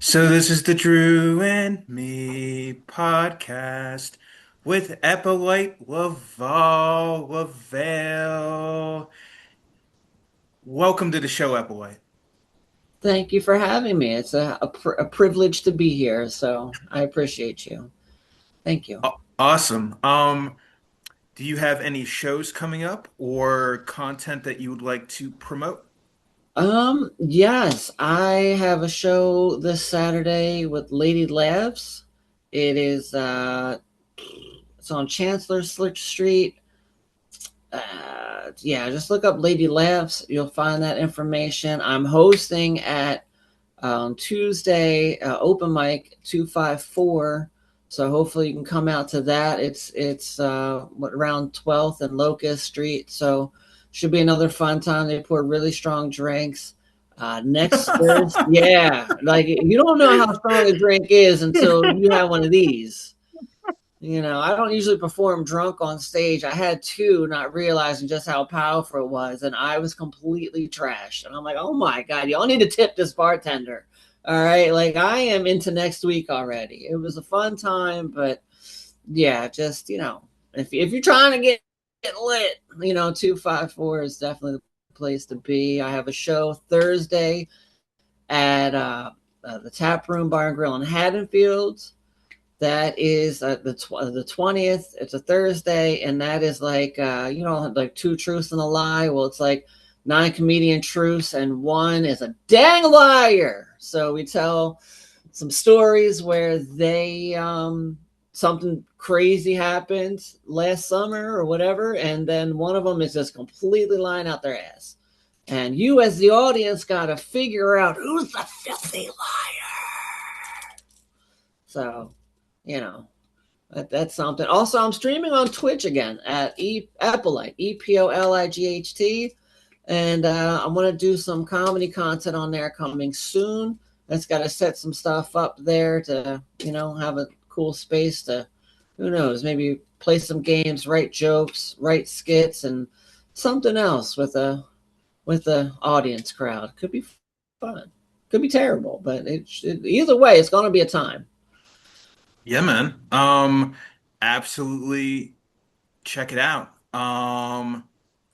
So this is the Drew and Me podcast with Epolight Lavalle. Welcome to the show, Epolight. Thank you for having me. It's a privilege to be here, so I appreciate you. Thank you. Awesome. Do you have any shows coming up or content that you would like to promote? Yes, I have a show this Saturday with Lady Labs. It is it's on Chancellor Slick Street. Yeah, just look up Lady Labs. You'll find that information. I'm hosting at Tuesday, open mic 254. So hopefully you can come out to that. It's around 12th and Locust Street. So should be another fun time. They pour really strong drinks. Next Thursday, yeah, like you don't know how strong a drink is until you have one of these. I don't usually perform drunk on stage. I had two, not realizing just how powerful it was, and I was completely trashed. And I'm like, oh my God, y'all need to tip this bartender. All right. Like, I am into next week already. It was a fun time, but yeah, just, if you're trying to get lit, 254 is definitely the place to be. I have a show Thursday at the Tap Room Bar and Grill in Haddonfield. That is the 20th. It's a Thursday, and that is like like two truths and a lie. Well, it's like nine comedian truths, and one is a dang liar. So we tell some stories where they something crazy happened last summer or whatever, and then one of them is just completely lying out their ass. And you, as the audience, got to figure out who's the filthy liar. So, you know, that's something. Also, I'm streaming on Twitch again at Epolight, Epolight, and I want to do some comedy content on there coming soon. That's got to set some stuff up there to, have a cool space to, who knows, maybe play some games, write jokes, write skits, and something else with the audience crowd. Could be fun, could be terrible, but either way, it's going to be a time. Yeah, man. Absolutely check it out.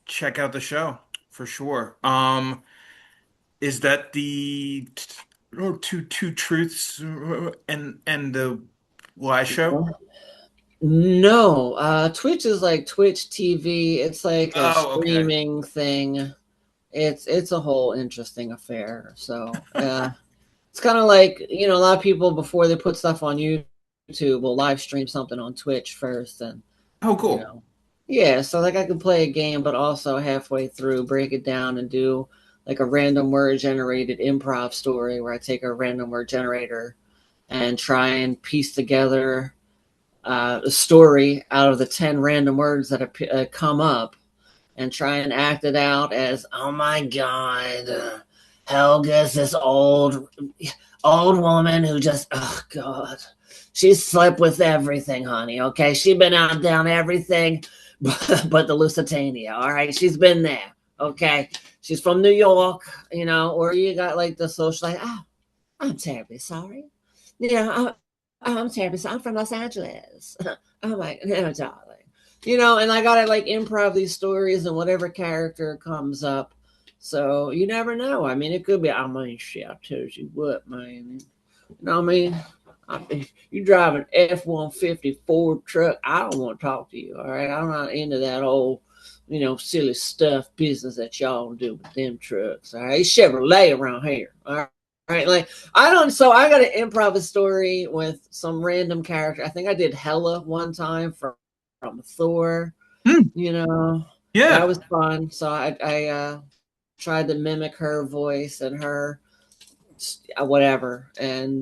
Check out the show for sure. Is that the two truths and the lie show? No, Twitch is like Twitch TV. It's like a Oh, okay. streaming thing. It's a whole interesting affair. So it's kind of like a lot of people before they put stuff on YouTube will live stream something on Twitch first, and Oh, you cool. know, yeah. So like I could play a game, but also halfway through break it down and do like a random word generated improv story where I take a random word generator and try and piece together a story out of the 10 random words that have come up and try and act it out as, oh my God, Helga's this old woman who just, oh God, she's slept with everything, honey. Okay. She's been out down everything but the Lusitania. All right. She's been there. Okay. She's from New York, or you got like the social, like, oh, I'm terribly sorry. I'm terribly sorry. I'm from Los Angeles. Oh my, no, darling. And I gotta like improv these stories and whatever character comes up. So you never know. I mean, it could be. I mean, shit. I tell you what, man. You know what I mean? You drive an F-150 Ford truck. I don't want to talk to you. All right, I'm not into that old, silly stuff business that y'all do with them trucks. All right, it's Chevrolet around here. All right. Right, like I don't. So I got to improv a story with some random character. I think I did Hella one time from Thor. Hmm, That yeah. was fun. So I tried to mimic her voice and her whatever. And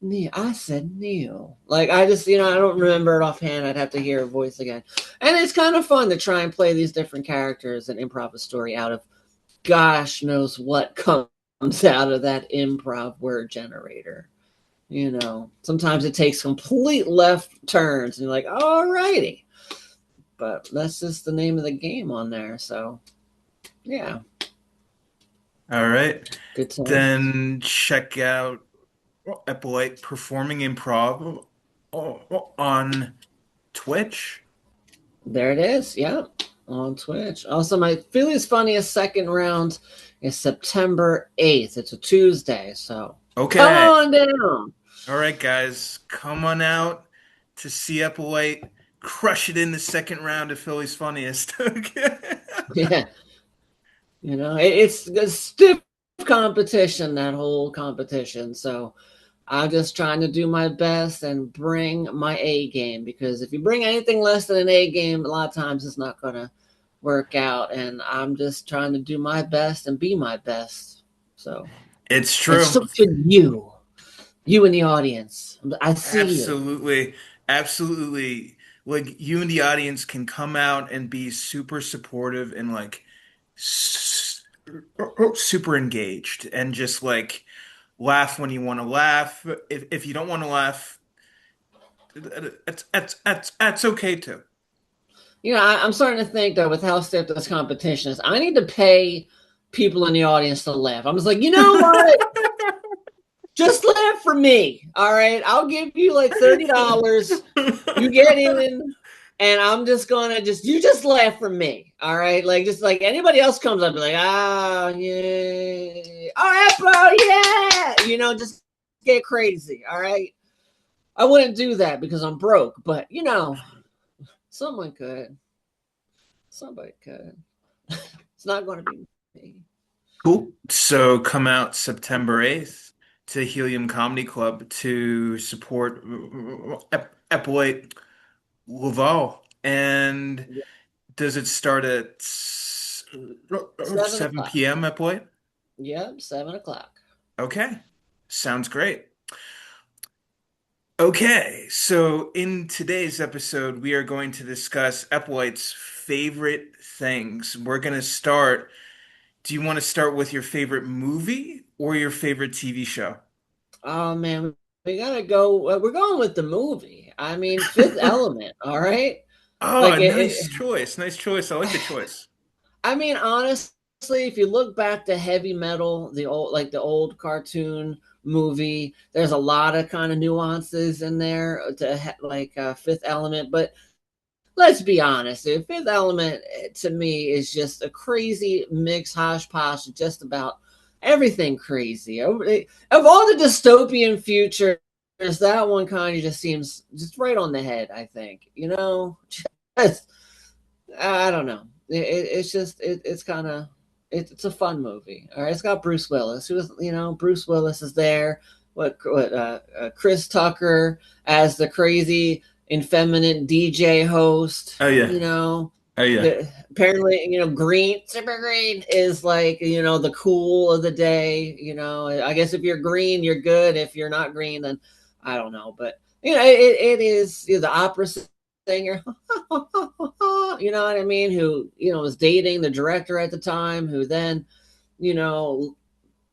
Neil, I said Neil. Like I just, I don't remember it offhand. I'd have to hear her voice again. And it's kind of fun to try and play these different characters and improv a story out of gosh knows what comes out of that improv word generator. Sometimes it takes complete left turns and you're like, all righty. But that's just the name of the game on there. So, yeah, All right. good times. Then check out. Epolight performing improv on Twitch. There it is. Yep. On Twitch. Also, my Philly's Funniest second round is September 8th. It's a Tuesday. So come Okay. on down. All right, guys, come on out to see Epolight crush it in the second round of Philly's Funniest. Okay. Yeah. It's a stiff competition, that whole competition. So I'm just trying to do my best and bring my A game, because if you bring anything less than an A game, a lot of times it's not going to work out. And I'm just trying to do my best and be my best. So, It's and true. so should you in the audience. I see you. Absolutely. Absolutely. Like you and the audience can come out and be super supportive and like super engaged and just like laugh when you want to laugh. If you don't want to laugh, that's okay too. I'm starting to think that with how stiff this competition is, I need to pay people in the audience to laugh. I'm just like, you know what? Just laugh for me. All right. I'll give you like $30. You get in, and I'm just gonna you just laugh for me. All right. Like just like anybody else comes up, like, ah, yeah. All right, bro, yeah. Just get crazy. All right. I wouldn't do that because I'm broke, but someone could. Somebody could. It's not gonna be me. Cool. So come out September 8th to Helium Comedy Club to support Epolight Laval. And does it start at 7 o'clock. 7 p.m. Epolight? Yep, 7 o'clock. Okay. Sounds great. Okay, so in today's episode, we are going to discuss Eplight's favorite things. We're going to start. Do you want to start with your favorite movie or your favorite TV show? Oh man, we gotta go. We're going with the movie. I mean, Fifth Element. All right, Oh, like nice choice. Nice choice. I like the choice. I mean, honestly, if you look back to Heavy Metal, the old cartoon movie, there's a lot of kind of nuances in there like Fifth Element. But let's be honest, Fifth Element to me is just a crazy mix, hodgepodge, of just about everything crazy. Of all the dystopian futures, that one kind of just seems just right on the head. I think just I don't know. It's just it's kind of it's a fun movie. All right, it's got Bruce Willis. Bruce Willis is there. Chris Tucker as the crazy effeminate DJ host. Oh yeah. Oh yeah. Apparently, Green Super Green is like the cool of the day. I guess if you're green, you're good. If you're not green, then I don't know. But it is the opera singer. You know what I mean? Who was dating the director at the time? Who then, you know,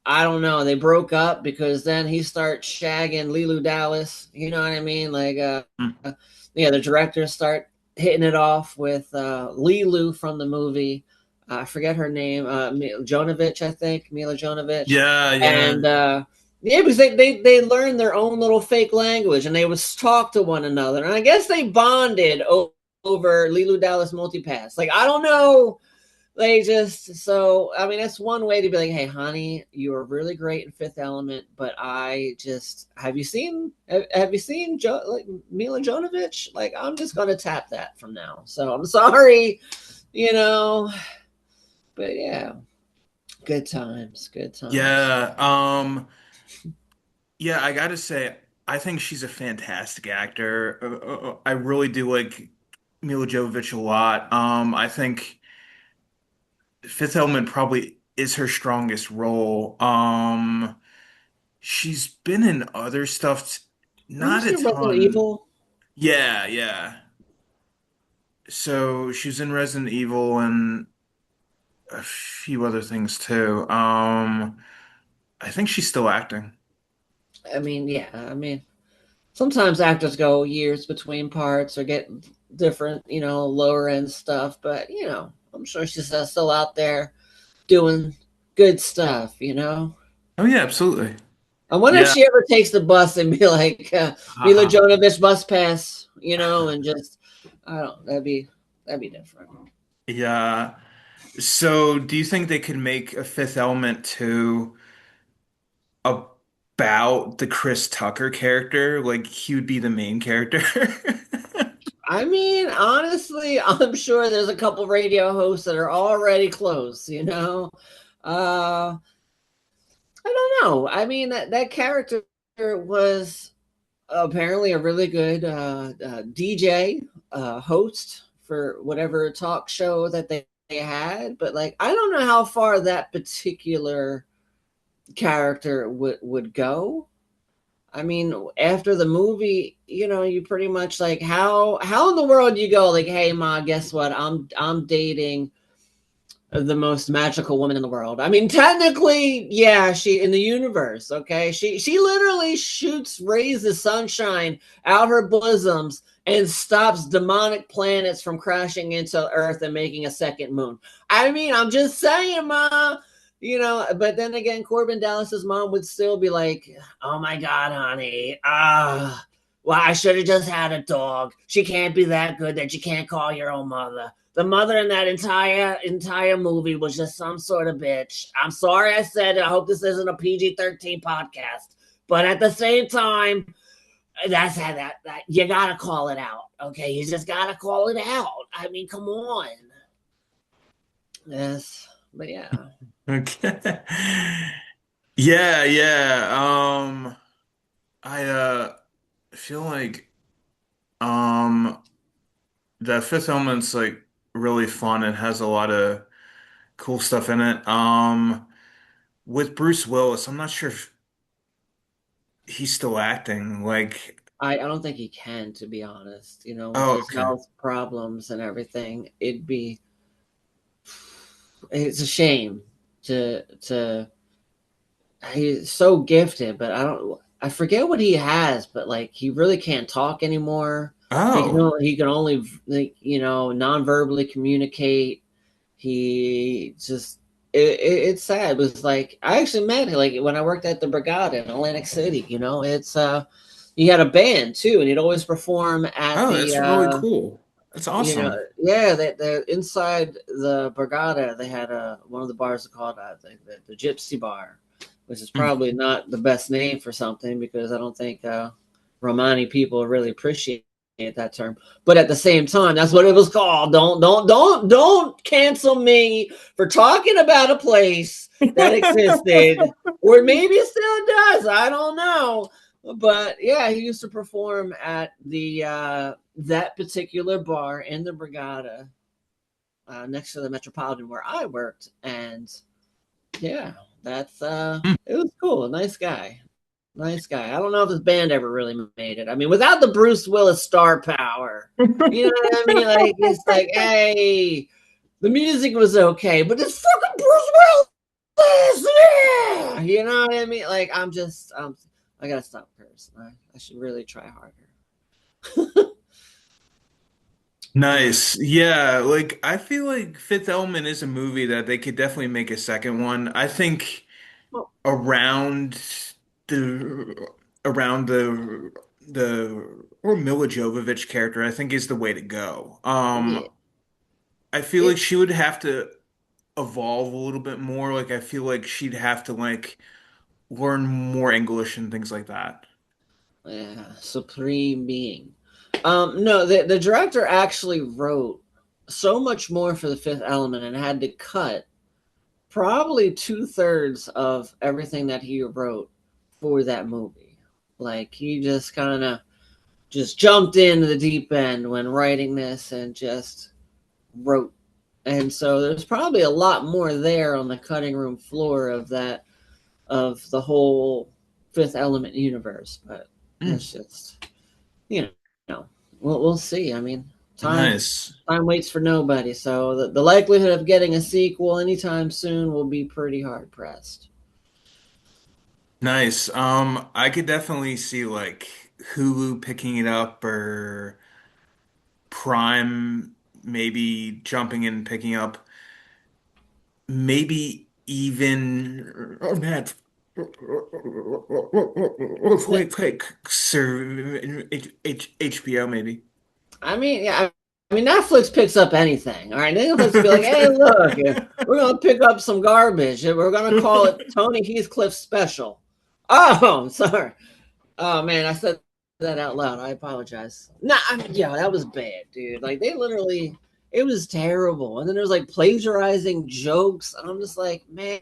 I don't know. They broke up because then he starts shagging Lilu Dallas. You know what I mean? Like, Mm. yeah, the directors start hitting it off with Lilu from the movie. I forget her name, Jonovich, I think, Mila Jonovich, Yeah, and yeah. yeah, because they learned their own little fake language and they would talk to one another, and I guess they bonded over Lilu Dallas Multipass. Like I don't know, they just so I mean that's one way to be like, hey, honey, you are really great in Fifth Element, but I just have you seen like Mila Jovovich? Like I'm just gonna tap that from now. So I'm sorry, you know, but yeah, good times, good times. Yeah. Yeah, I gotta say, I think she's a fantastic actor. I really do like Mila Jovovich a lot. I think Fifth Element probably is her strongest role. She's been in other stuff, Wasn't not she a in Resident ton. Evil? Yeah, yeah. So she's in Resident Evil and a few other things too. I think she's still acting. I mean, yeah, I mean, sometimes actors go years between parts or get different, lower end stuff, but I'm sure she's still out there doing good stuff. Oh yeah, absolutely. I wonder if Yeah. she ever takes the bus and be like, Mila Haha. Jovovich bus pass, and just, I don't, that'd be different. Yeah. So, do you think they could make a Fifth Element 2 about the Chris Tucker character? Like he would be the main character? I mean, honestly, I'm sure there's a couple radio hosts that are already close. Uh, I don't know. I mean, that character was apparently a really good DJ host for whatever talk show that they had, but like I don't know how far that particular character would go. I mean, after the movie, you pretty much like how in the world do you go like, hey ma, guess what? I'm dating the most magical woman in the world. I mean, technically, yeah, she in the universe, okay? She literally shoots rays of sunshine out her bosoms and stops demonic planets from crashing into Earth and making a second moon. I mean, I'm just saying, ma. But then again, Corbin Dallas's mom would still be like, "Oh my god, honey, well, I should have just had a dog. She can't be that good that you can't call your own mother. The mother in that entire movie was just some sort of bitch. I'm sorry I said it. I hope this isn't a PG-13 podcast, but at the same time, that's how that you gotta call it out. Okay, you just gotta call it out. I mean, come on. Yes, but yeah, Okay. Yeah, yeah. I feel like um the Fifth Element's like really fun and has a lot of cool stuff in it. With Bruce Willis, I'm not sure if he's still acting. Like, I don't think he can, to be honest. With oh, his okay. health problems and everything, it's a shame to he's so gifted, but I forget what he has, but like he really can't talk anymore. Oh, He can only like non-verbally communicate. He just it's sad. It was like I actually met him like when I worked at the Brigada in Atlantic City. It's he had a band too, and he'd always perform at oh, the that's really cool. That's awesome. yeah, the inside the Borgata, they had one of the bars called the Gypsy Bar, which is Mm. probably not the best name for something because I don't think Romani people really appreciate that term. But at the same time, that's what it was called. Don't cancel me for talking about a place that existed, or maybe it still does. I don't know. But yeah, he used to perform at the that particular bar in the Brigada next to the Metropolitan where I worked, and yeah, that's Mm. it was cool. Nice guy, nice guy. I don't know if this band ever really made it. I mean, without the Bruce Willis star power, you know what I mean? Like it's like, hey, the music was okay, but this fucking Bruce Willis, yeah! You know what I mean? Like I gotta stop cursing. I should really try harder. Yeah. Nice. Yeah, like I feel like Fifth Element is a movie that they could definitely make a second one. I think Well, around the around the or Mila Jovovich character, I think is the way to go. yeah. I feel like It she would have to evolve a little bit more. Like I feel like she'd have to like learn more English and things like that. Yeah, supreme being. No, the director actually wrote so much more for the Fifth Element and had to cut probably two-thirds of everything that he wrote for that movie. Like he just kind of just jumped into the deep end when writing this and just wrote. And so there's probably a lot more there on the cutting room floor of the whole Fifth Element universe, but Mm, it's just you know, we'll see. I mean, time nice. time waits for nobody, so the likelihood of getting a sequel anytime soon will be pretty hard pressed. Nice. I could definitely see like Hulu picking it up or Prime maybe jumping in and picking up, maybe even or Net. Quick, quick, sir, HBO maybe. I mean, yeah, I mean, Netflix picks up anything. All right, Netflix will be like, "Hey, look, we're gonna pick up some garbage, and we're gonna call it Tony Heathcliff Special." Oh, sorry. Oh man, I said that out loud. I apologize. Nah, I mean, yeah, that was bad, dude. Like they literally, it was terrible. And then there's like plagiarizing jokes, and I'm just like, man,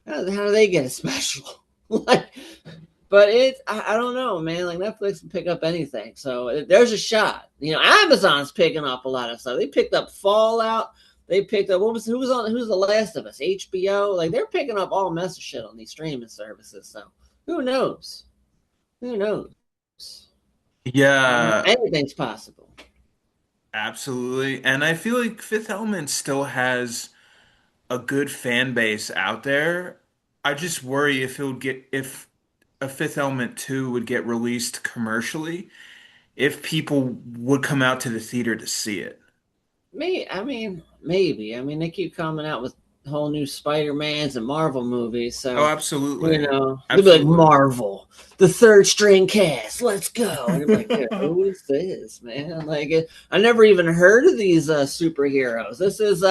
how do they get a special? Like, but I don't know, man. Like Netflix can pick up anything, so there's a shot. You know, Amazon's picking up a lot of stuff. They picked up Fallout. They picked up who's the Last of Us? HBO. Like they're picking up all mess of shit on these streaming services. So who knows? Who knows? Yeah, Anything's possible. absolutely. And I feel like Fifth Element still has a good fan base out there. I just worry if a Fifth Element 2 would get released commercially, if people would come out to the theater to see it. I mean, maybe. I mean, they keep coming out with whole new Spider-Mans and Marvel movies, Oh, so absolutely. they'll be like Absolutely. Marvel, the third string cast, let's go. And I'm like, yeah, who is this, man? Like, I never even heard of these superheroes. This is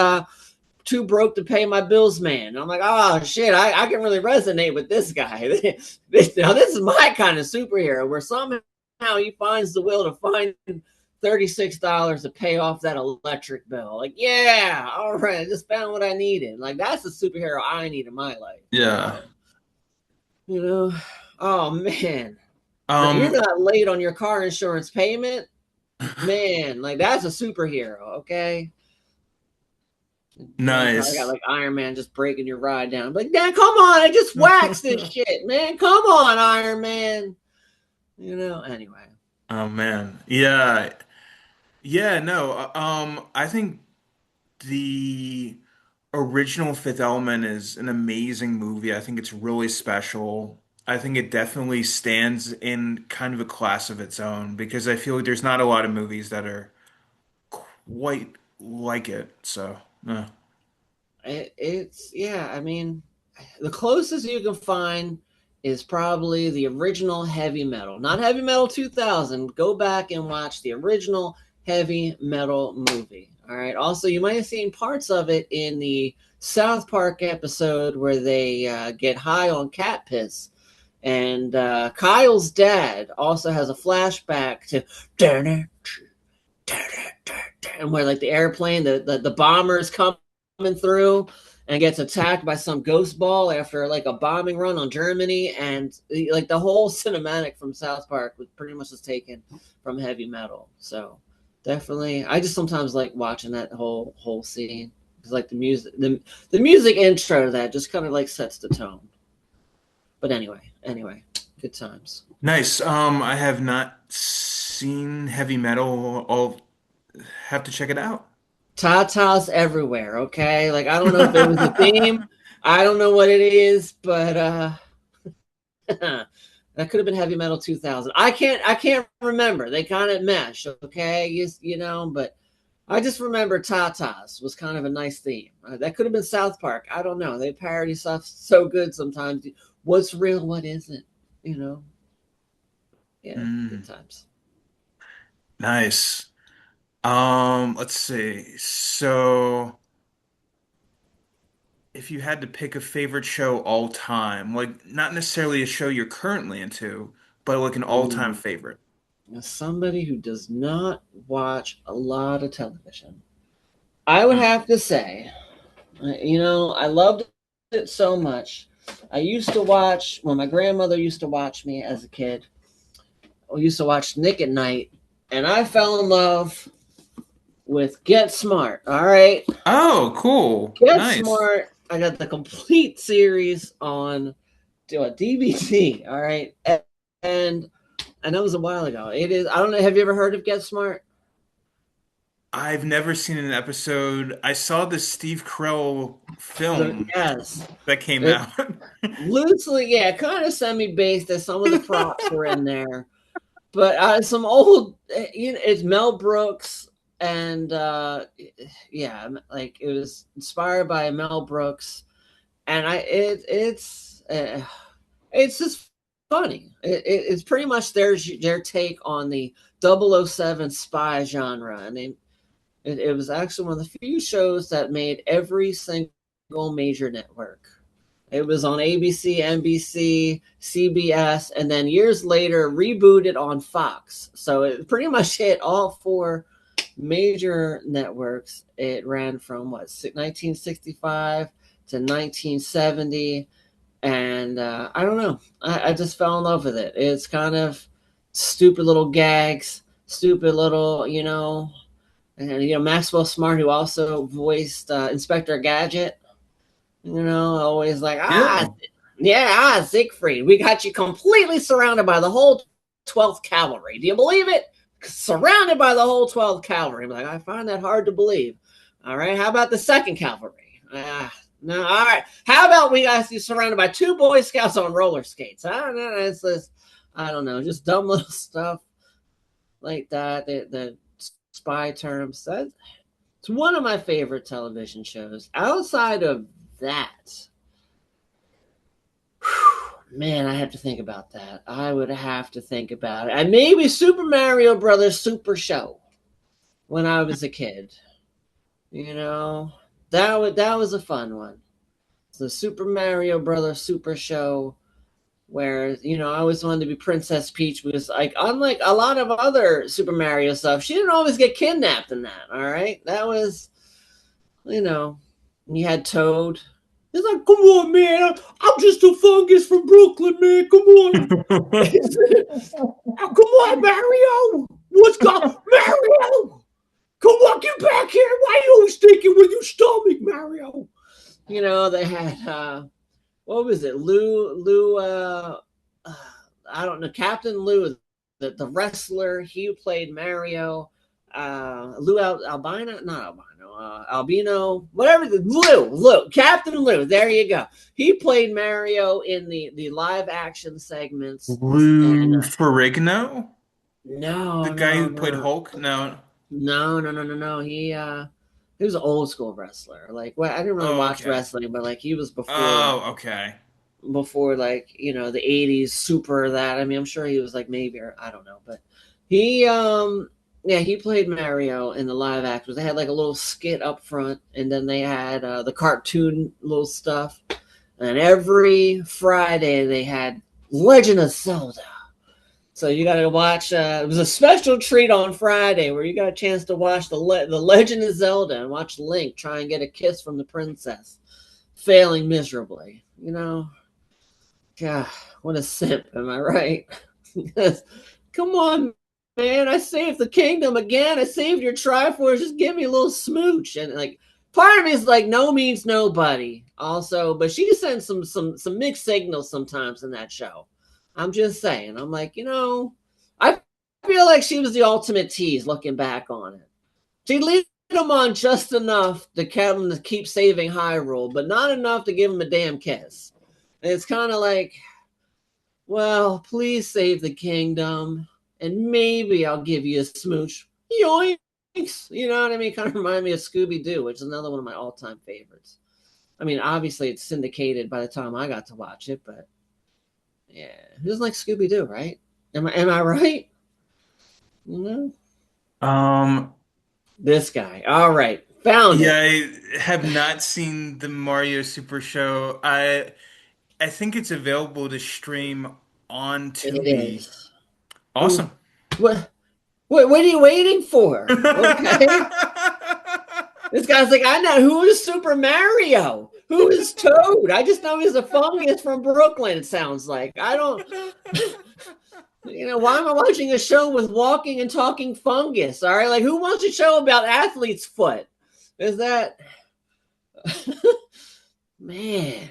too broke to pay my bills, man. And I'm like, oh shit, I can really resonate with this guy. Now this is my kind of superhero, where somehow he finds the will to find $36 to pay off that electric bill. Like, yeah, all right, I just found what I needed. Like, that's the superhero I need in my life. Yeah. You know, oh man, you're Um, not late on your car insurance payment, man. Like, that's a superhero. Okay. And probably got nice. like Iron Man just breaking your ride down. Like, man, come on, I just waxed this shit, man. Come on, Iron Man. Anyway. Oh man. Yeah. Yeah, no. I think the original Fifth Element is an amazing movie. I think it's really special. I think it definitely stands in kind of a class of its own because I feel like there's not a lot of movies that are quite like it. So, It's yeah. I mean, the closest you can find is probably the original Heavy Metal, not Heavy Metal 2000. Go back and watch the original Heavy Metal movie. All right. Also, you might have seen parts of it in the South Park episode where they get high on cat piss. And Kyle's dad also has a flashback to and where like the airplane, the bomber is coming through and gets attacked by some ghost ball after like a bombing run on Germany, and like the whole cinematic from South Park was pretty much just taken from Heavy Metal. So definitely, I just sometimes like watching that whole scene. It's like the music intro to that just kind of like sets the tone. But anyway, good times. nice. I have not seen Heavy Metal. I'll have to check it out. Tatas everywhere. Okay, like I don't know if it was a theme. I don't know what it is, but that could have been Heavy Metal 2000. I can't remember. They kind of mesh. Okay, but I just remember Tatas was kind of a nice theme. That could have been South Park. I don't know. They parody stuff so good sometimes. What's real? What isn't? You know? Yeah, good Mm, times. nice. Let's see. So, if you had to pick a favorite show all time, like not necessarily a show you're currently into, but like an all-time Ooh. favorite. As somebody who does not watch a lot of television, I would Mm. have to say, I loved it so much. I used to watch when my grandmother used to watch me as a kid. We used to watch Nick at Night, and I fell in love with Get Smart. All right, Oh, cool. Get Nice. Smart. I got the complete series on DVD. All right, and that was a while ago. It is. I don't know. Have you ever heard of Get Smart? I've never seen an episode. I saw the Steve Carell The film yes, that came it out. loosely, yeah, kind of semi-based. As some of the props were in there, but some old. It's Mel Brooks, and yeah, like it was inspired by Mel Brooks, and it's just funny. It's pretty much their take on the 007 spy genre. I mean, it was actually one of the few shows that made every single major network. It was on ABC, NBC, CBS, and then years later rebooted on Fox. So it pretty much hit all four major networks. It ran from 1965 to 1970, and I don't know. I just fell in love with it. It's kind of stupid little gags, stupid little, and Maxwell Smart, who also voiced Inspector Gadget. Always like, Yeah. yeah, Siegfried, we got you completely surrounded by the whole 12th Cavalry. Do you believe it? Surrounded by the whole 12th Cavalry. I'm like, I find that hard to believe. All right, how about the 2nd Cavalry? No, all right. How about we got you surrounded by 2 Boy Scouts on roller skates? I don't know. It's just, I don't know, just dumb little stuff like that. The spy terms. It's one of my favorite television shows. Outside of that, man, I have to think about that. I would have to think about it. And maybe Super Mario Brothers Super Show when I was a kid. That was a fun one. It's the Super Mario Brothers Super Show where I always wanted to be Princess Peach because, like, unlike a lot of other Super Mario stuff, she didn't always get kidnapped in that. All right, that was, you had Toad. He's like, come on, man, I'm just a fungus from Brooklyn, man. Come on, come on, Mario. What's going, Mario? Come on, get back here. Why are you always thinking with your stomach, Mario? They had what was it? I don't know, Captain Lou, the wrestler. He played Mario. Lou Albino, not Albino, Albino, whatever. Lou, Captain Lou. There you go. He played Mario in the live action segments. And Lou Ferrigno? The no, guy no, who played no, Hulk? No. no, no, no, no, no. He was an old school wrestler. Like, well, I didn't really Oh, watch okay. wrestling, but like he was Oh, okay. before like the 80s super that. I mean, I'm sure he was like maybe, or I don't know, but he yeah, he played Mario in the live actors. They had like a little skit up front, and then they had the cartoon little stuff, and every Friday they had Legend of Zelda. So you got to watch. It was a special treat on Friday where you got a chance to watch the Legend of Zelda and watch Link try and get a kiss from the princess, failing miserably. God, what a simp, am I right? Come on, man, I saved the kingdom again. I saved your Triforce. Just give me a little smooch. And like, part of me is like, no means nobody. Also, but she sends some mixed signals sometimes in that show. I'm just saying. I'm like, I feel like she was the ultimate tease looking back on it. She lead him on just enough to keep saving Hyrule, but not enough to give him a damn kiss. And it's kind of like, well, please save the kingdom, and maybe I'll give you a smooch. Yoinks! You know what I mean? Kind of remind me of Scooby Doo, which is another one of my all-time favorites. I mean, obviously it's syndicated by the time I got to watch it, but yeah, it was like Scooby Doo, right? Am I right? Um, This guy. All right, found yeah, it. I have not seen the Mario Super Show. I think it's available to stream on It Tubi. is. Ooh, Awesome. what? What are you waiting for? Okay. This guy's like, I know who is Super Mario. Who is Toad? I just know he's a fungus from Brooklyn. It sounds like I don't. Why am I watching a show with walking and talking fungus? All right, like who wants a show about athlete's foot? Is that man?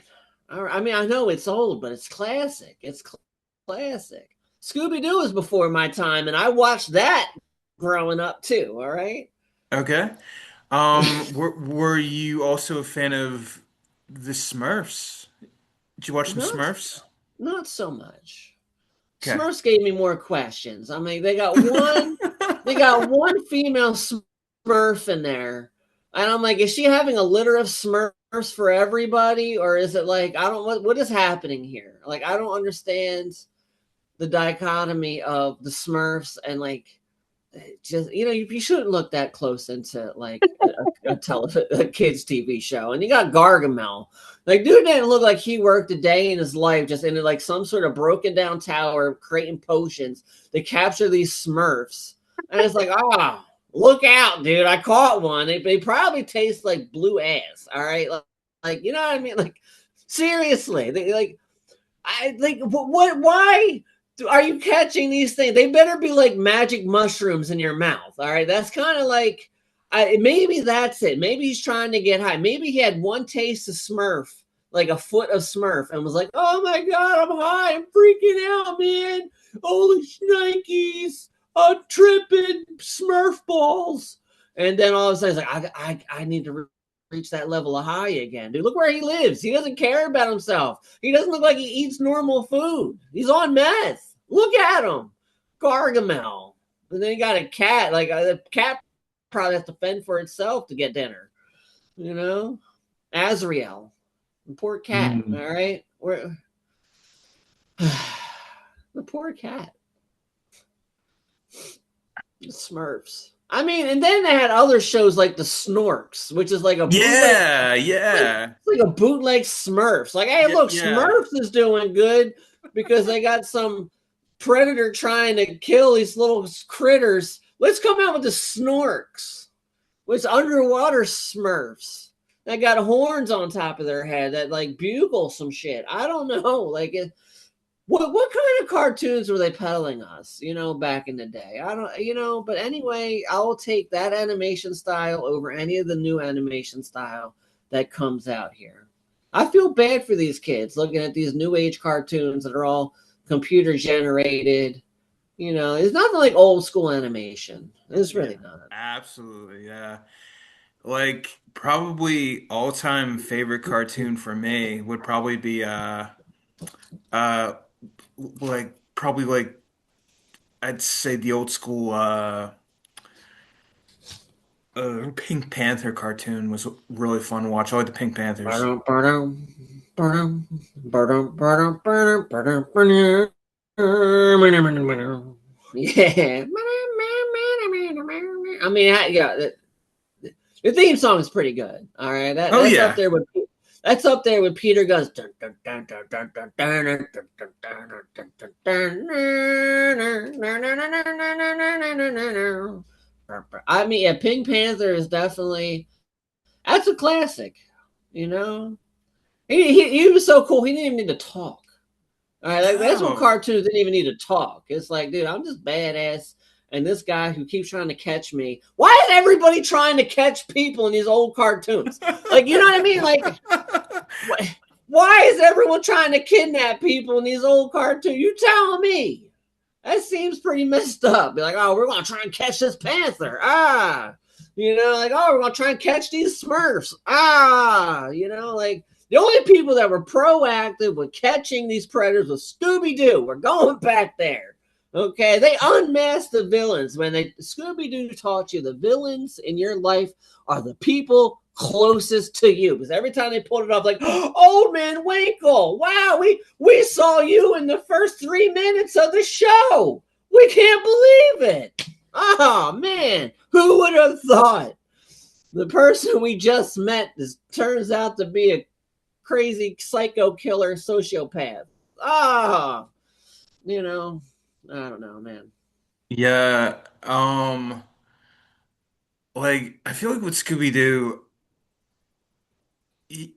All right, I mean, I know it's old, but it's classic. It's classic. Scooby Doo is before my time, and I watched that growing up too. All right. Okay. Were you also a fan of the Smurfs? Did you watch some not Smurfs? not so much. Okay. Smurfs gave me more questions. I mean, they got one female Smurf in there, and I'm like, is she having a litter of Smurfs? for everybody, or is it like I don't what is happening here? Like I don't understand the dichotomy of the Smurfs and like just you shouldn't look that close into like a kids TV show. And you got Gargamel, like dude didn't look like he worked a day in his life just in like some sort of broken down tower creating potions to capture these Smurfs. And it's like look out, dude, I caught one. They probably taste like blue ass. All right, like you know what I mean, like seriously, they like I like what why are you catching these things? They better be like magic mushrooms in your mouth. All right. That's kind of like, maybe that's it. Maybe he's trying to get high. Maybe he had one taste of Smurf, like a foot of Smurf, and was like, oh my God, I'm high. I'm freaking out, man. Holy shnikes. I'm tripping Smurf balls. And then all of a sudden, he's like, I need to reach that level of high again. Dude, look where he lives. He doesn't care about himself. He doesn't look like he eats normal food. He's on meth. Look at him. Gargamel. And then you got a cat. Like the cat probably has to fend for itself to get dinner. You know? Azrael. The poor cat. Mm. All right? The poor cat. The Smurfs. I mean, and then they had other shows like the Snorks, which is like a bootleg, Yeah, yeah, like a bootleg Smurfs. Like, hey, yeah, look, yeah. Smurfs is doing good because they got some predator trying to kill these little critters. Let's come out with the Snorks, which underwater Smurfs that got horns on top of their head that like bugle some shit. I don't know, like what kind of cartoons were they peddling us, back in the day? I don't, but anyway, I will take that animation style over any of the new animation style that comes out here. I feel bad for these kids looking at these new age cartoons that are all computer generated. It's nothing like old school animation. It's Yeah, really not. absolutely. Yeah. Like probably all-time favorite cartoon for me would probably be uh like probably like I'd say the old school Pink Panther cartoon was really fun to watch. I like the Pink Panthers. Yeah. I mean, yeah, the theme song is pretty good. All right, Oh that's up yeah. there with Peter Guns. I mean, yeah, Pink Panther is definitely that's a classic. You know, he was so cool. He didn't even need to talk. All right, like that's what No. cartoons didn't even need to talk. It's like, dude, I'm just badass, and this guy who keeps trying to catch me. Why is everybody trying to catch people in these old cartoons? Like, you know what I mean? Like, why is everyone trying to kidnap people in these old cartoons? You tell me. That seems pretty messed up. Be like, oh, we're gonna try and catch this panther. Like, oh, we're gonna try and catch these Smurfs. Like the only people that were proactive with catching these predators was Scooby Doo. We're going back there. Okay, they unmasked the villains when Scooby Doo taught you the villains in your life are the people closest to you. Because every time they pulled it off, like, Old Man Winkle, wow, we saw you in the first 3 minutes of the show. We can't believe it. Oh man, who would have thought? The person we just met turns out to be a crazy psycho killer sociopath. Ah, I don't know, man. Yeah. Like I feel like with Scooby-Doo,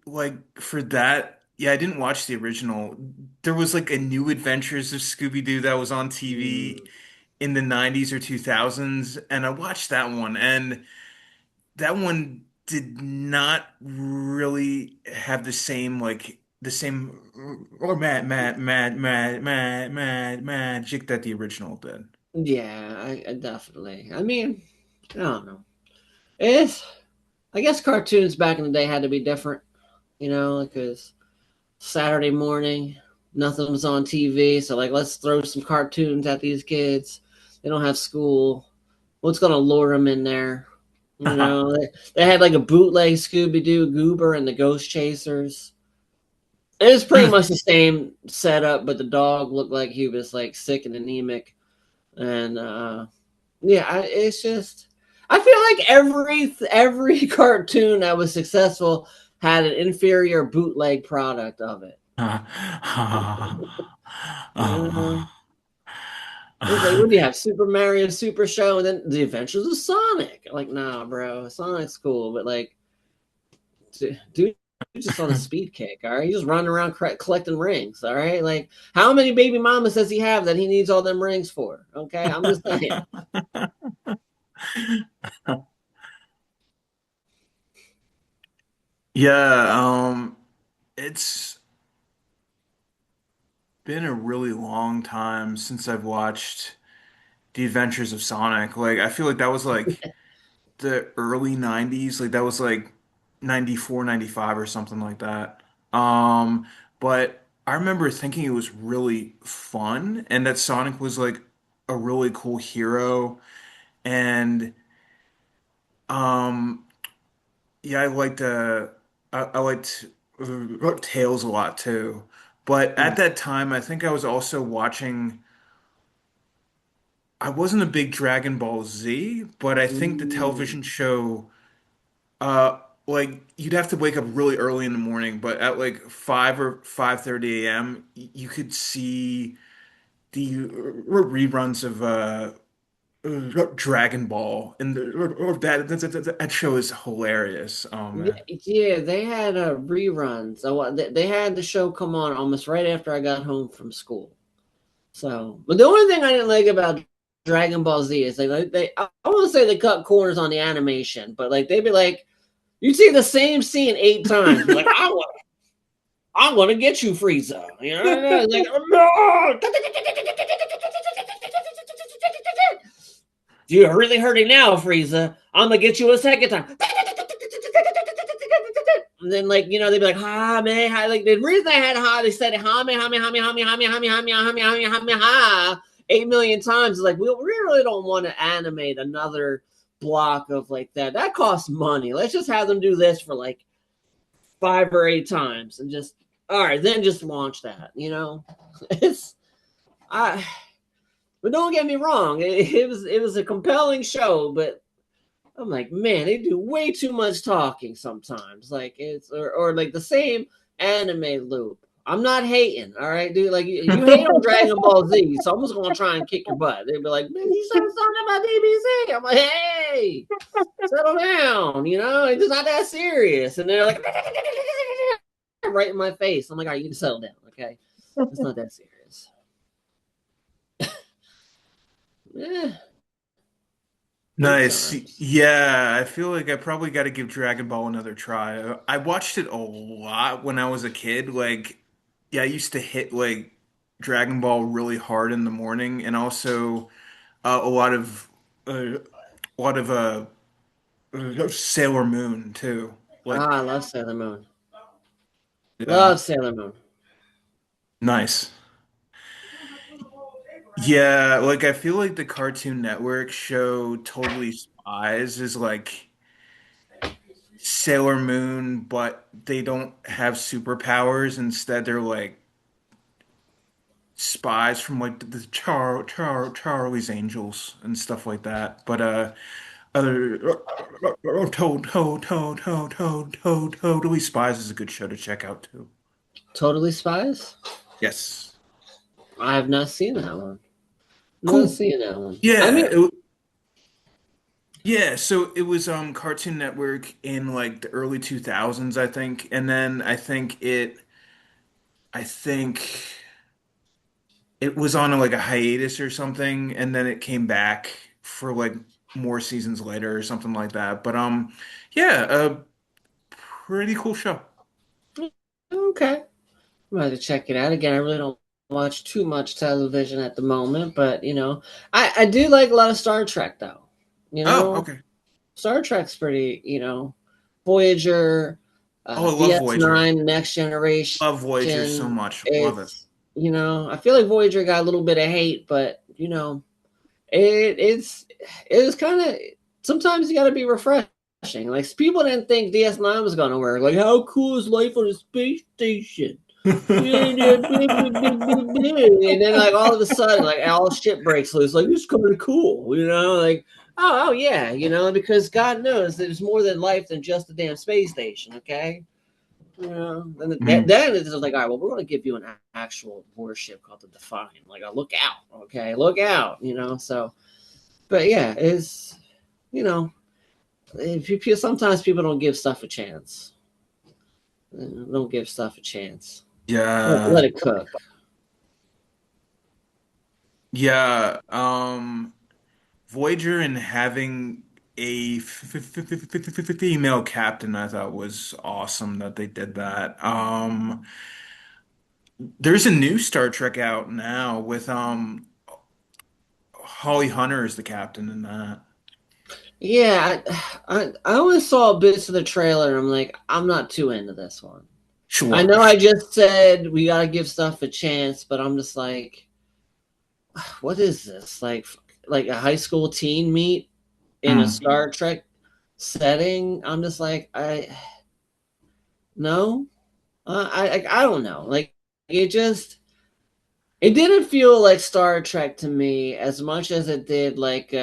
like for that, yeah, I didn't watch the original. There was like a New Adventures of Scooby-Doo that was on TV Mm, in the 90s or 2000s, and I watched that one, and that one did not really have the same or magic that the original did. yeah, I definitely. I mean, I don't know. It's I guess cartoons back in the day had to be different, because Saturday morning, nothing was on TV. So, like, let's throw some cartoons at these kids. They don't have school. What's going to lure them in there? You know, they had like a bootleg Scooby Doo, Goober, and the Ghost Chasers. It was pretty much the same setup, but the dog looked like he was like sick and anemic. And yeah, it's just I feel like every cartoon that was successful had an inferior bootleg product of it. Uh, it's like, what do you have? Super Mario Super Show, and then The Adventures of Sonic. Like, nah, bro, Sonic's cool, but like, dude, just on a speed kick. All right, he's just running around collecting rings. All right, like, how many baby mamas does he have that he needs all them rings for? Okay, I'm just saying. Yeah, it's been a really long time since I've watched The Adventures of Sonic. Like, I feel like that was like the early 90s. Like, that was like 94, 95, or something like that. But I remember thinking it was really fun and that Sonic was like a really cool hero. And, um, yeah, I liked Tails a lot too. But at Mm, that time, I think I was also watching. I wasn't a big Dragon Ball Z, but I think the mm. television show, uh, like you'd have to wake up really early in the morning, but at like 5 or 5:30 a.m., you could see the reruns of Dragon Ball, and that show is hilarious. Oh Yeah, man. yeah, they had reruns. So they had the show come on almost right after I got home from school. So, but the only thing I didn't like about Dragon Ball Z is they I want to say they cut corners on the animation, but like they'd be like, you see the same scene 8 times, be like, I'm gonna get you, Frieza. You know, it's like, no. You're really hurting now, Frieza. I'm gonna get you a second time. And then, like, you know, they'd be like, ha, me, ha. Like, the reason I had ha, they said, ha, me, ha, me, ha, me, ha, me, ha, me, ha, me, ha, me, ha, me, ha, me, ha, me, ha, 8 million times. Is like, we really don't want to animate another block of like that. That costs money. Let's just have them do this for like 5 or 8 times and just, all right, then just launch that, you know? It's, I, but don't get me wrong, it was a compelling show, but I'm like, man, they do way too much talking sometimes. Like it's or like the same anime loop. I'm not hating, all right, dude. Like you hate on Dragon Ball Z, so I'm just gonna try and kick your butt. They'd be like, man, you said something about DBZ. I'm like, hey, settle down, you know, it's not that serious. And they're like, right in my face. I'm like, all right, you can settle down, okay? It's not that serious. Yeah, good Nice. times. Yeah, I feel like I probably got to give Dragon Ball another try. I watched it a lot when I was a kid. Like, yeah, I used to hit like Dragon Ball really hard in the morning, and also a uh, a lot of Sailor Moon too. Like, Ah, I love Sailor Moon. yeah, Love Sailor Moon. nice. Yeah, like I feel like the Cartoon Network show Totally Spies is like Sailor Moon, but they don't have superpowers. Instead, they're like spies from like the Charlie's Angels and stuff like that. But Totally Spies is a good show to check out too. Totally Spies? Yes. I have not seen that one. Not Cool. seen that one. I Yeah. mean, Yeah. So it was Cartoon Network in like the early 2000s, I think, and then I think. It was on like a hiatus or something, and then it came back for like more seasons later or something like that. But yeah, a pretty cool show. okay. I'm going to check it out. Again, I really don't watch too much television at the moment, but, you know, I do like a lot of Star Trek, though. You Oh, know, okay. Star Trek's pretty, you know, Voyager, Oh, I love Voyager. DS9, Next Generation. Love Voyager so much. Love it. It's, you know, I feel like Voyager got a little bit of hate, but, you know, it's it was kind of sometimes you got to be refreshing. Like people didn't think DS9 was going to work. Like, how cool is life on a space station? And then like all of a sudden, like all shit breaks loose. Like this is kind of cool, Like oh yeah, because God knows there's more than life than just a damn space station. Okay. And Mm. then it's just like, all right, well, we're going to give you an actual warship called the Define. Like, look out, okay, look out, So, but yeah, you know, if you sometimes people don't give stuff a chance. Don't give stuff a chance. Let Yeah. it cook. Yeah. Voyager and having a female captain, I thought was awesome that they did that. There's a new Star Trek out now with Holly Hunter as the captain in that. Yeah, I only saw bits of the trailer. And I'm like, I'm not too into this one. I Sure. know I just said we got to give stuff a chance, but I'm just like, what is this? Like a high school teen meet in a Mm. Star Trek setting? I'm just like, I no, I don't know. Like it just it didn't feel like Star Trek to me as much as it did like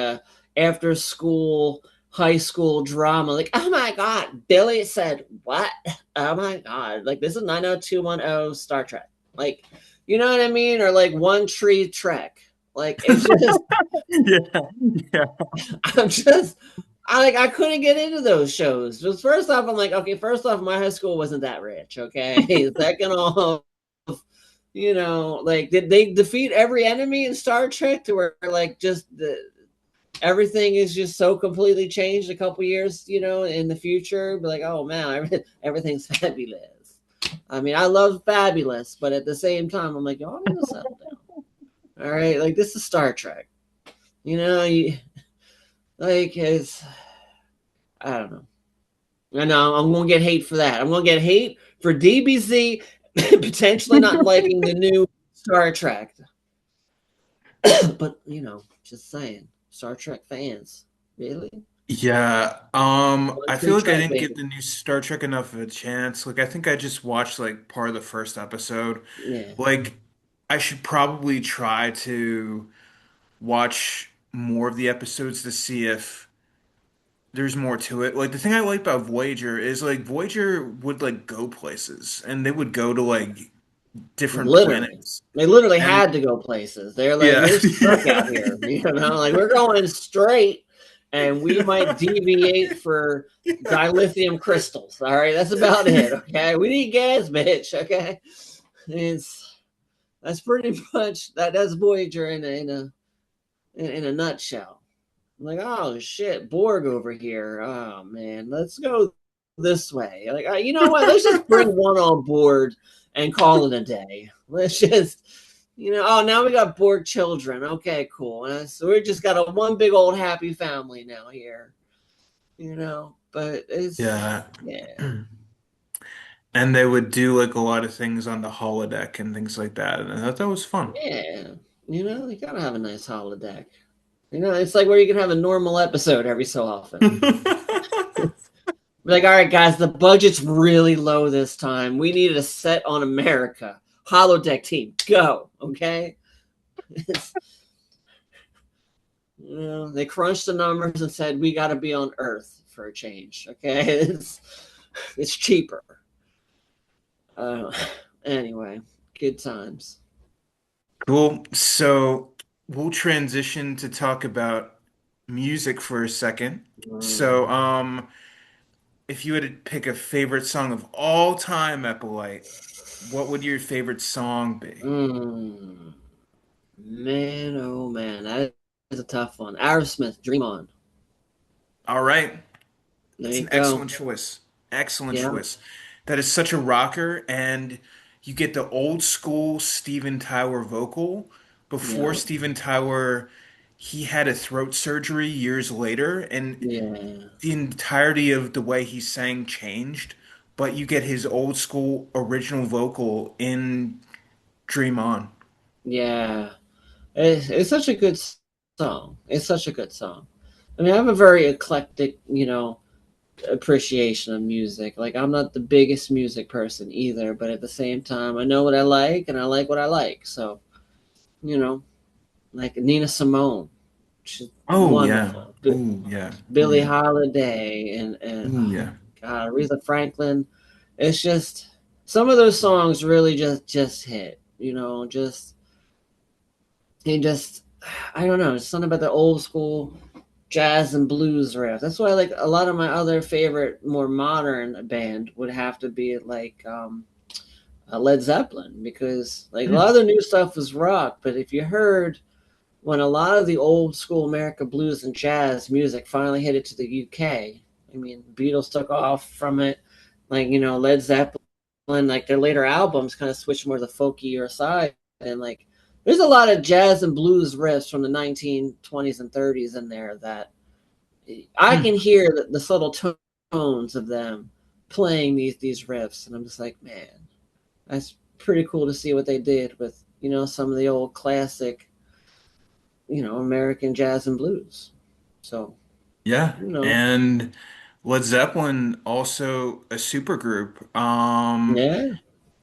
after school high school drama. Like, oh my god, Billy said what? Oh my god, like this is 90210 Star Trek. Like, you know what I mean? Or like One Tree Trek. Like it's just Yeah. Yeah. I'm just I couldn't get into those shows. Because first off, I'm like, okay, first off, my high school wasn't that rich. Okay. Second off, like did they defeat every enemy in Star Trek to where like just everything is just so completely changed a couple years, in the future? Be like, oh man, everything's fabulous. I mean, I love fabulous, but at the same time, I'm like, y'all need to settle down. All right, like this is Star Trek. You like it's I don't know. I know I'm gonna get hate for that. I'm gonna get hate for DBZ potentially not liking the new Star Trek. But just saying, Star Trek fans, really? Yeah. One I Tree feel like I Trek, didn't give baby. the new Star Trek enough of a chance. Like I think I just watched like part of the first episode. Yeah, Like I should probably try to watch more of the episodes to see if there's more to it. Like the thing I like about Voyager is like Voyager would like go places and they would go to like different literally. planets. They literally And had to go places. They're like, yeah. we're stuck out here, like we're going straight, and we might deviate for dilithium crystals. All right, that's about it. Okay, we need gas, bitch. Okay, it's that's pretty much that's Voyager in a nutshell. I'm like, oh shit, Borg over here. Oh man, let's go this way. Like, you know what? Let's just bring one on board and call it a day. Let's just, oh, now we got Borg children. Okay, cool. So we just got a one big old happy family now here. But it's Yeah. yeah, And they would do like a lot of things on the holodeck and things like that. And I thought that was fun. yeah. You gotta have a nice holodeck. It's like where you can have a normal episode every so often. Like, all right, guys, the budget's really low this time. We needed a set on America. Holodeck team, go. Okay. They crunched the numbers and said we got to be on Earth for a change. Okay, it's cheaper. Uh, anyway, good times. Cool. So we'll transition to talk about music for a second. So, Mm. if you had to pick a favorite song of all time, Epolite, what would your favorite song be? Mm. Man, oh man, that is a tough one. Aerosmith, Dream On. All right. There It's you an go. excellent choice. Excellent Yeah, choice. That is such a rocker, and you get the old school Steven Tyler vocal. Before yeah, Steven Tyler, he had a throat surgery years later, and yeah, the entirety of the way he sang changed, but you get his old school original vocal in Dream On. yeah. It's such a good song. It's such a good song. I mean, I have a very eclectic, appreciation of music. Like, I'm not the biggest music person either, but at the same time, I know what I like and I like what I like. So, you know, like Nina Simone, she's Oh yeah. wonderful. Oh yeah. Oh Billie yeah. Holiday and Oh yeah. God, Aretha Franklin. It's just some of those songs really just hit. Just I don't know. It's something about the old school jazz and blues riff. That's why like a lot of my other favorite more modern band would have to be like Led Zeppelin, because like a lot of Mm. the new stuff was rock, but if you heard when a lot of the old school America blues and jazz music finally hit it to the UK, I mean, Beatles took off from it, like Led Zeppelin, like their later albums kind of switched more to the folkier side, and like there's a lot of jazz and blues riffs from the 1920s and 30s in there that I can Mm. hear the subtle tones of them playing these riffs, and I'm just like, man, that's pretty cool to see what they did with some of the old classic American jazz and blues. So Yeah. you know, And Led Zeppelin also a supergroup. yeah,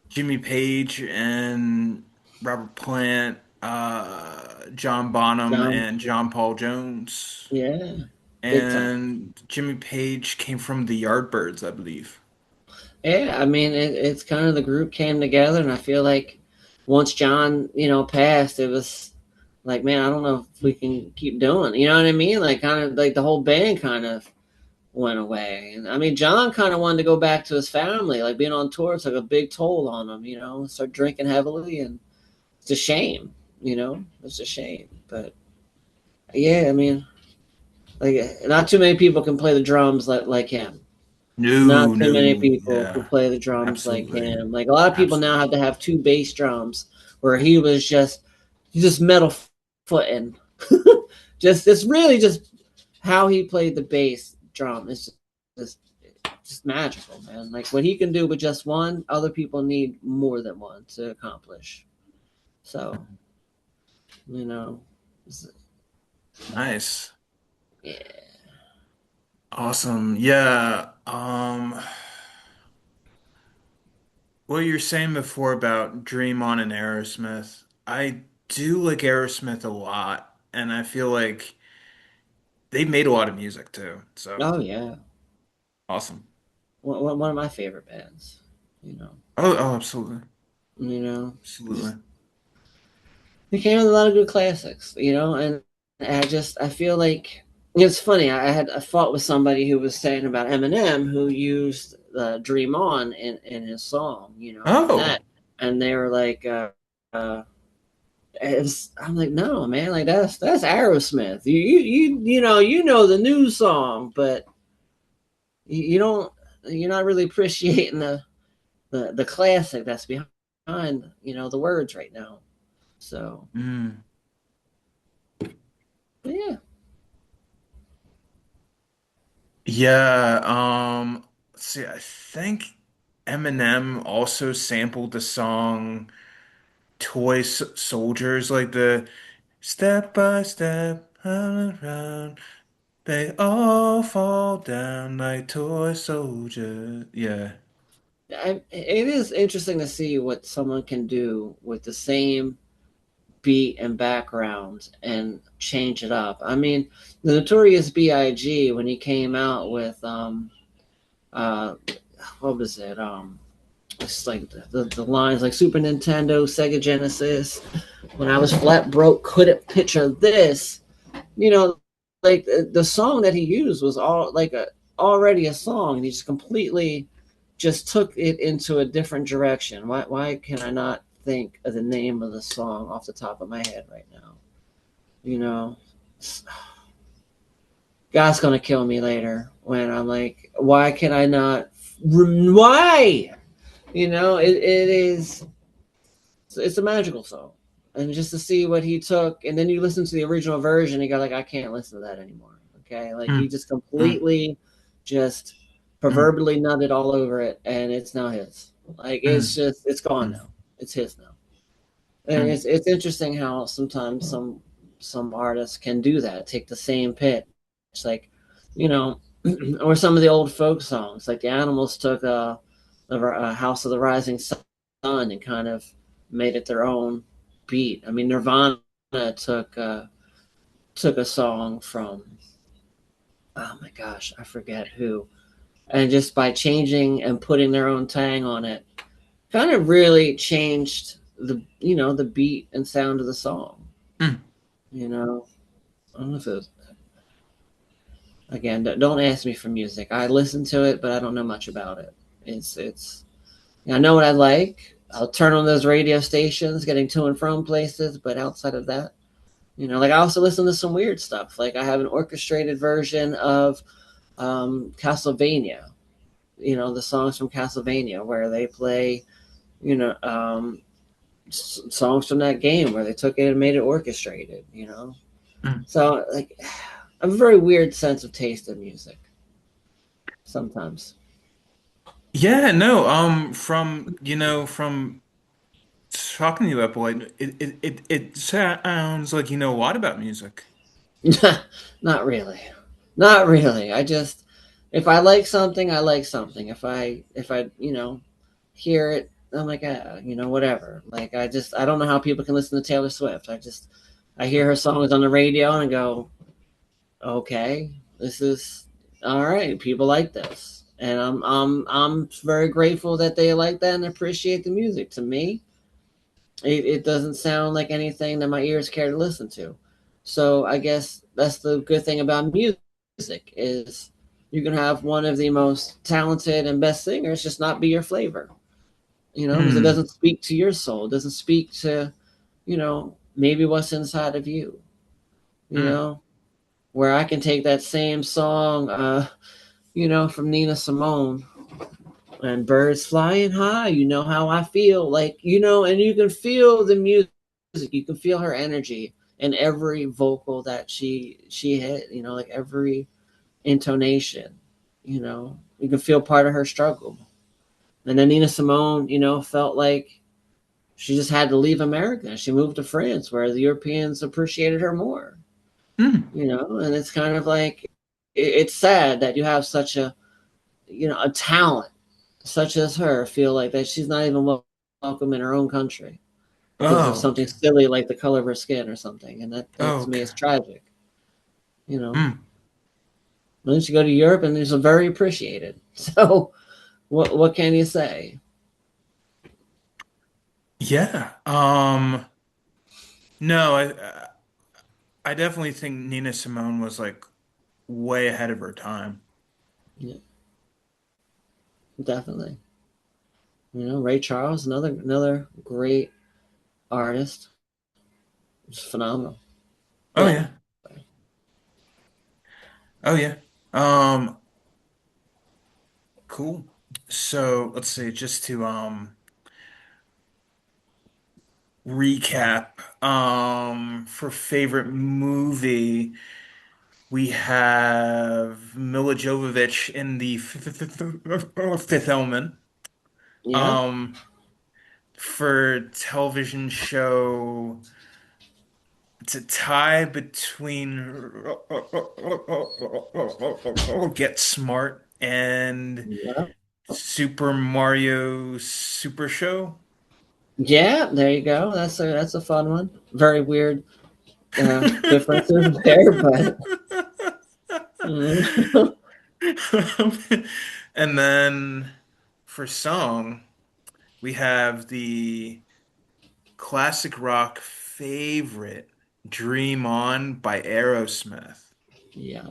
Jimmy Page and Robert Plant, John Bonham John, and John Paul Jones. yeah, big time. And Jimmy Page came from the Yardbirds, I believe. Yeah, I mean, it's kind of the group came together, and I feel like once John, passed, it was like, man, I don't know if we can keep doing. You know what I mean? Like, kind of like the whole band kind of went away. And I mean, John kind of wanted to go back to his family. Like being on tour took a big toll on him. Start drinking heavily, and it's a shame. It's a shame. But yeah, I mean, like not too many people can play the drums like him. Not No, too many no, people could yeah, play the drums like absolutely, him. Like a lot of people now have absolutely. to have two bass drums, where he just metal footing. Just it's really just how he played the bass drum. It's just just magical, man. Like what he can do with just one, other people need more than one to accomplish. So you know, Nice. yeah. Awesome. Yeah. What you were saying before about Dream On and Aerosmith, I do like Aerosmith a lot, and I feel like they made a lot of music too. So Oh yeah, awesome. one of my favorite bands. You know, Oh, oh, absolutely. just Absolutely. they came with a lot of good classics. And I feel like it's funny. I fought with somebody who was saying about Eminem, who used "Dream On" in his song. Oh. And they were like, uh, I'm like, no, man, like that's Aerosmith. You know the new song, but you don't. You're not really appreciating the classic that's behind the words right now. So, Mm. but yeah. Yeah, let's see, I think Eminem also sampled the song Soldiers, like the step by step, around, they all fall down like toy soldiers. Yeah. It is interesting to see what someone can do with the same beat and background and change it up. I mean, the Notorious B.I.G. when he came out with uh what was it? It's like the lines like Super Nintendo, Sega Genesis. When I was flat broke, couldn't picture this. You know, like the song that he used was all like already a song, and he just completely just took it into a different direction. Why can I not think of the name of the song off the top of my head right now? You know, God's gonna kill me later when I'm like, why can I not? Why? It is. It's a magical song, and just to see what he took, and then you listen to the original version, you go like, I can't listen to that anymore. Okay, like he Mm, just mm, completely just mm, proverbially nutted all over it, and it's not his. Like mm, it's gone mm, now. It's his now, and mm, it's interesting how sometimes some artists can do that. Take the same pitch. like, you know, or some of the old folk songs, like the Animals took a House of the Rising Sun and kind of made it their own beat. I mean, Nirvana took took a song from, oh my gosh, I forget who, and just by changing and putting their own tang on it, kind of really changed the, you know, the beat and sound of the song. Mm. You know, I don't know if it was, again, don't ask me for music. I listen to it, but I don't know much about it. It's I know what I like. I'll turn on those radio stations, getting to and from places, but outside of that, you know, like I also listen to some weird stuff. Like I have an orchestrated version of Castlevania. You know, the songs from Castlevania where they play, you know, songs from that game where they took it and made it orchestrated. You know, Mm. so like I have a very weird sense of taste in music sometimes. Yeah, no, from, from talking to you, Epolight, it sounds like you know a lot about music. Not really. Not really. I just, if I like something, I like something. If I you know, hear it, I'm like, you know, whatever. Like I don't know how people can listen to Taylor Swift. I hear her songs on the radio and I go, okay, this is all right. People like this, and I'm very grateful that they like that and appreciate the music. To me, it doesn't sound like anything that my ears care to listen to. So I guess that's the good thing about music is you can have one of the most talented and best singers just not be your flavor, you know, because it Hmm. doesn't speak to your soul. It doesn't speak to, you know, maybe what's inside of you, you Mm. know, where I can take that same song, you know, from Nina Simone and birds flying high, you know how I feel, like, you know, and you can feel the music, you can feel her energy in every vocal that she hit, you know, like every intonation, you know, you can feel part of her struggle. And then Nina Simone, you know, felt like she just had to leave America. She moved to France where the Europeans appreciated her more, Mm. you know, and it's kind of like it's sad that you have such a, you know, a talent such as her feel like that she's not even welcome in her own country because of Oh, something silly like the color of her skin or something, and that to me okay. is tragic. You know, Mm. once you go to Europe and these are very appreciated. So what can you say? Yeah. No, I definitely think Nina Simone was like way ahead of her time. Yeah, definitely. You know, Ray Charles, another great artist, just phenomenal. Oh But yeah. Oh yeah. Um, cool. So let's see, just to recap, for favorite movie, we have Mila Jovovich in the Fifth Element. yeah, Um, for television show, it's a tie between Get Smart and yeah, Super Mario Super Show. yeah. There you go. That's a fun one. Very weird differences there, but mm, And then for song, we have the classic rock favorite, Dream On by Aerosmith. yeah,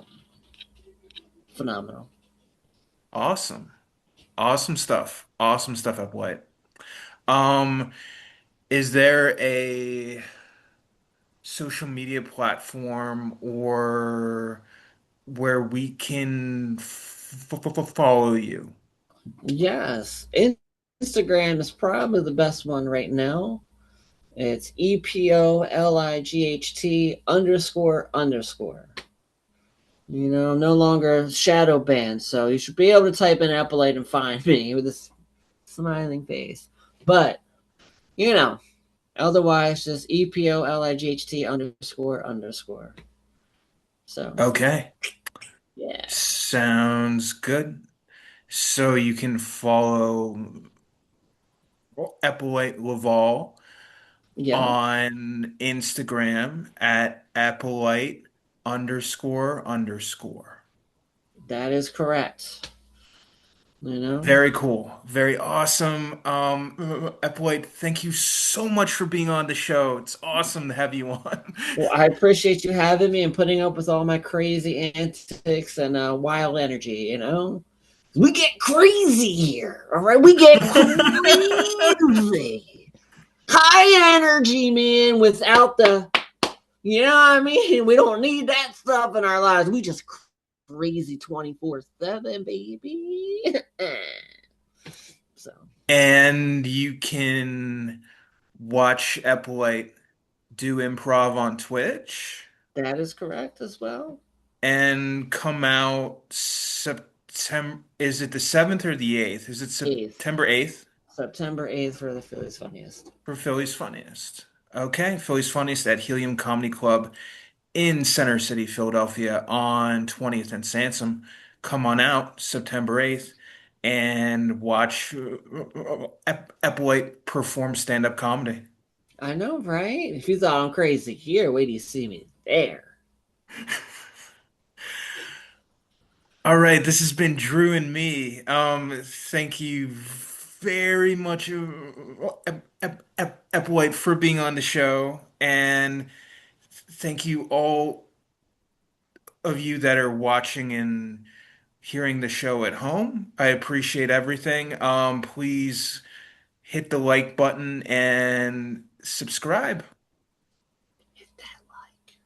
phenomenal. Awesome. Awesome stuff. Awesome stuff, Epolite. Um, is there a social media platform or where we can follow you? Yes, Instagram is probably the best one right now. It's EPOLIGHT underscore underscore. You know, no longer shadow banned, so you should be able to type in Epolite and find me with this smiling face. But, you know, otherwise just EPOLIGHT underscore underscore. So Okay. Yeah. Sounds good. So you can follow Epolight Lavalle Yeah, on Instagram at Epolight __. that is correct. You know? Very cool. Very awesome. Epolite, thank you so much for being on the show. It's awesome to have you on. Well, I appreciate you having me and putting up with all my crazy antics and wild energy, you know? We get crazy here, all right? We get crazy. High energy, man, without the, you know what I mean? We don't need that stuff in our lives. We just crazy 24/7, baby. So, And you can watch Epolite do improv on Twitch that is correct as well. and come out September. Is it the 7th or the 8th? Is it 8th. September 8th September 8th for the Phillies Funniest. for Philly's Funniest? Okay, Philly's Funniest at Helium Comedy Club in Center City, Philadelphia on 20th and Sansom. Come on out September 8th and watch Epolite perform stand-up comedy. I know, right? If you thought I'm crazy here, wait till you see me there. All right, this has been Drew and me. Thank you very much, Epolite, for being on the show, and thank you all of you that are watching and hearing the show at home. I appreciate everything. Please hit the like button and subscribe. Hit that like.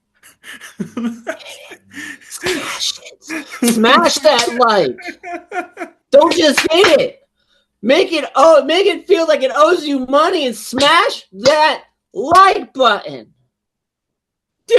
Hit it. Smash it. Smash that like. Don't just hit it. Make it feel like it owes you money and smash that like button.